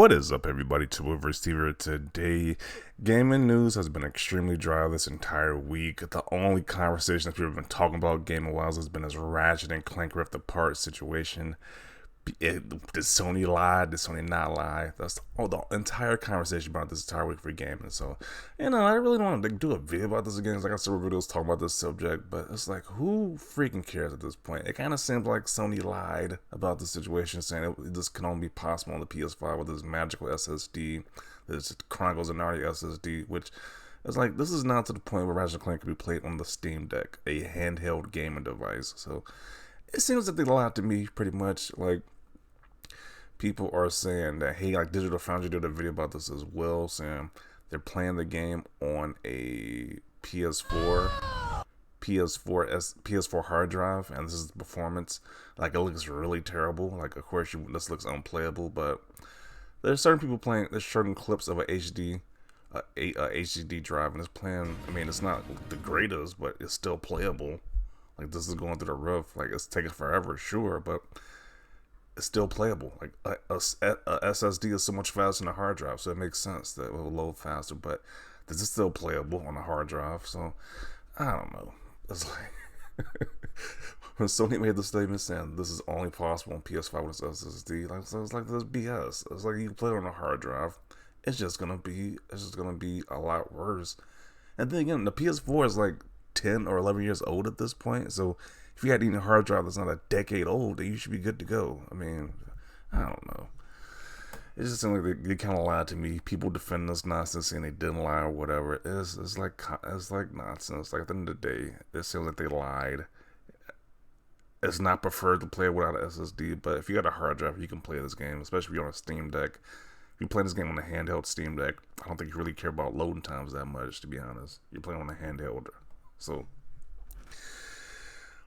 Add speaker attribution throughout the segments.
Speaker 1: What is up, everybody? Versus TV. Today, gaming news has been extremely dry this entire week. The only conversation that people have been talking about gaming wise has been this Ratchet and Clank Rift Apart situation. Did Sony lie? Did Sony not lie? That's the entire conversation about this entire week for gaming. So, I really don't want to do a video about this again. I got several videos talking about this subject, but it's like, who freaking cares at this point? It kind of seems like Sony lied about the situation, saying this can only be possible on the PS5 with this magical SSD, this Chronicles of Narnia SSD, which it's like, this is not to the point where Ratchet and Clank can be played on the Steam Deck, a handheld gaming device. So, it seems that they lied to me pretty much. Like, people are saying that, hey, like Digital Foundry did a video about this as well, saying they're playing the game on a PS4 hard drive, and this is the performance. Like, it looks really terrible. Like, of course, this looks unplayable, but there's certain people playing. There's certain clips of a HDD drive, and it's playing. I mean, it's not the greatest, but it's still playable. Like, this is going through the roof. Like, it's taking forever, sure, but it's still playable. Like, a SSD is so much faster than a hard drive, so it makes sense that it will load faster, but this is still playable on a hard drive. So, I don't know. It's like, when Sony made the statement saying this is only possible on PS5 with its SSD, like, so it's like, this BS. It's like, you can play it on a hard drive. It's just gonna be a lot worse. And then again, the PS4 is like 10 or 11 years old at this point, so if you had any hard drive that's not a decade old, then you should be good to go. I mean, I don't know. It just seems like they kind of lied to me. People defend this nonsense saying they didn't lie or whatever. It's like nonsense. Like, at the end of the day, it seems like they lied. It's not preferred to play without an SSD, but if you got a hard drive, you can play this game, especially if you're on a Steam Deck. If you play this game on a handheld Steam Deck, I don't think you really care about loading times that much, to be honest. You're playing on a handheld, so.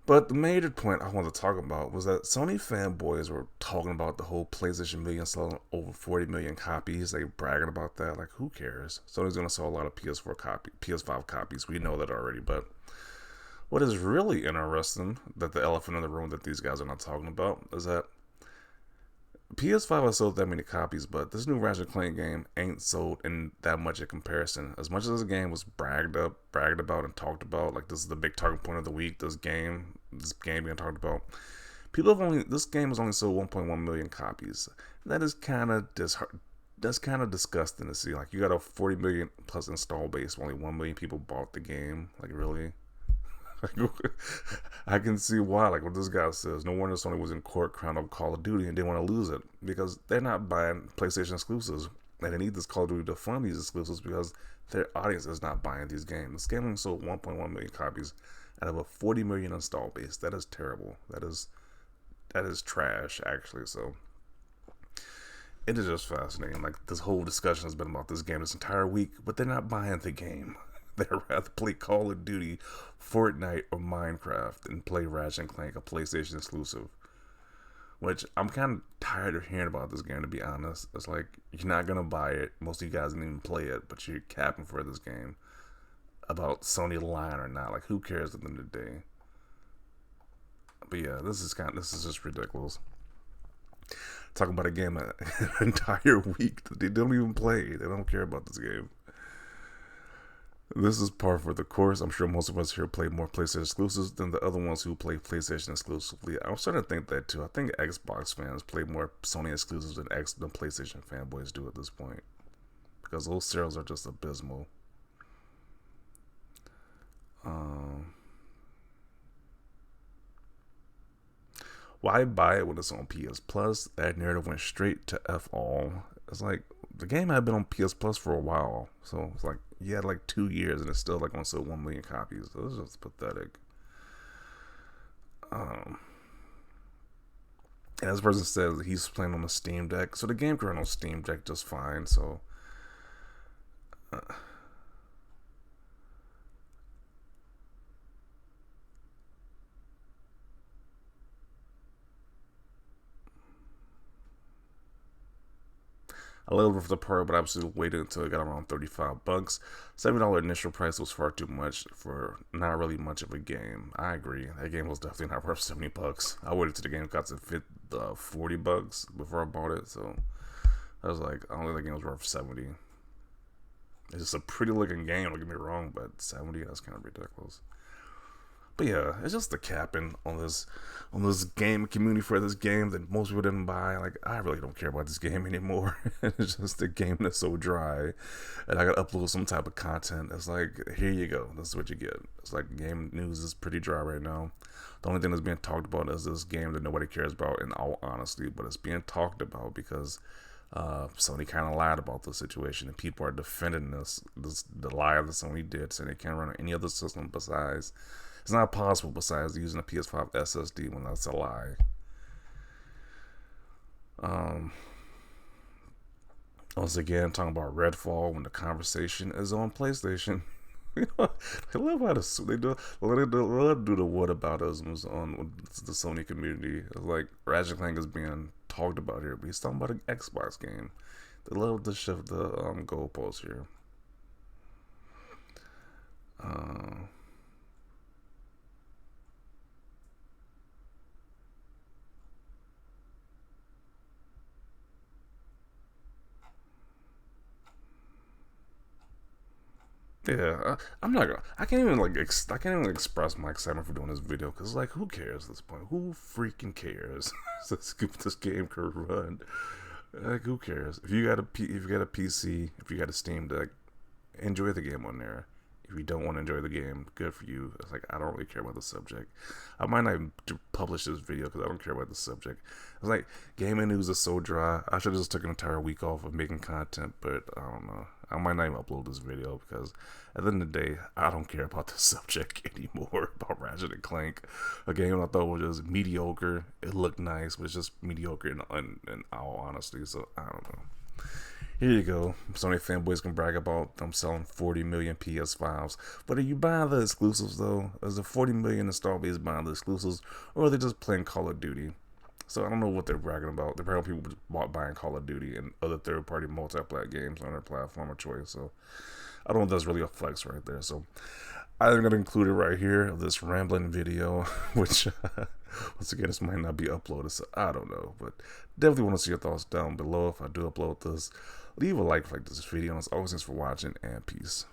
Speaker 1: But the major point I wanted to talk about was that Sony fanboys were talking about the whole PlayStation Million selling over 40 million copies. They bragging about that. Like, who cares? Sony's going to sell a lot of PS5 copies. We know that already. But what is really interesting, that the elephant in the room that these guys are not talking about, is that PS5 has sold that many copies, but this new Ratchet and Clank game ain't sold in that much in comparison. As much as this game was bragged about and talked about, like, this is the big talking point of the week, this game being talked about, this game has only sold 1.1 million copies. That is kind of disgusting to see. Like, you got a 40 million plus install base, only 1 million people bought the game. Like, really? I can see why. Like, what this guy says, no wonder Sony was in court crying up Call of Duty and didn't want to lose it, because they're not buying PlayStation exclusives, and they need this Call of Duty to fund these exclusives because their audience is not buying these games. This game only sold 1.1 million copies out of a 40 million install base. That is terrible. That is trash, actually. So it is just fascinating. Like, this whole discussion has been about this game this entire week, but they're not buying the game. They'd rather play Call of Duty, Fortnite, or Minecraft than play Ratchet and Clank, a PlayStation exclusive. Which, I'm kind of tired of hearing about this game, to be honest. It's like, you're not going to buy it. Most of you guys didn't even play it, but you're capping for this game. About Sony lying or not. Like, who cares at the end of the day? But yeah, this is just ridiculous. Talking about a game an entire week that they don't even play. They don't care about this game. This is par for the course. I'm sure most of us here play more PlayStation exclusives than the other ones who play PlayStation exclusively. I'm starting to think that too. I think Xbox fans play more Sony exclusives than PlayStation fanboys do at this point, because those sales are just abysmal. Why buy it when it's on PS Plus? That narrative went straight to F all. It's like, the game had been on PS Plus for a while, so it's like, you had like 2 years and it's still like on sale 1 million copies. So it's just pathetic. And this person says that he's playing on a Steam Deck, so the game can run on Steam Deck just fine. So I love it for the Pro, but I absolutely waited until it got around $35. $7 initial price was far too much for not really much of a game. I agree. That game was definitely not worth $70. I waited till the game got to $40 before I bought it, so I was like, I don't think the game was worth 70. It's just a pretty looking game, don't get me wrong, but 70, that's kind of ridiculous. But yeah, it's just the capping on this game community for this game that most people didn't buy. Like, I really don't care about this game anymore. It's just the game that's so dry, and I gotta upload some type of content. It's like, here you go, this is what you get. It's like game news is pretty dry right now. The only thing that's being talked about is this game that nobody cares about, in all honesty. But it's being talked about because Sony kind of lied about the situation, and people are defending the lie that Sony did, saying they can't run on any other system besides. It's not possible besides using a PS5 SSD when that's a lie. Once again, talking about Redfall when the conversation is on PlayStation. You know, I love how they do the whataboutisms on the Sony community. It's like Ratchet and Clank is being talked about here, but he's talking about an Xbox game. They love to shift the goalposts here. Yeah, I'm not gonna. I can't even I can't even express my excitement for doing this video because like, who cares at this point? Who freaking cares? This game could run. Like, who cares? If you got if you got a PC, if you got a Steam Deck, enjoy the game on there. If you don't want to enjoy the game, good for you. It's like, I don't really care about the subject. I might not even publish this video because I don't care about the subject. It's like, gaming news is so dry. I should have just took an entire week off of making content, but I don't know. I might not even upload this video because at the end of the day, I don't care about the subject anymore, about Ratchet and Clank. A game I thought was just mediocre. It looked nice, but it's just mediocre in all honesty. So I don't know. Here you go. Sony fanboys can brag about them selling 40 million PS5s. But are you buying the exclusives though? Is the 40 million install base buying the exclusives, or are they just playing Call of Duty? So I don't know what they're bragging about. They're probably people buying Call of Duty and other third-party multiplayer games on their platform of choice. So I don't know if that's really a flex right there. So I'm going to include it right here of this rambling video, which once again, this might not be uploaded, so I don't know. But definitely want to see your thoughts down below if I do upload this. Leave a like this video. As always, thanks for watching, and peace.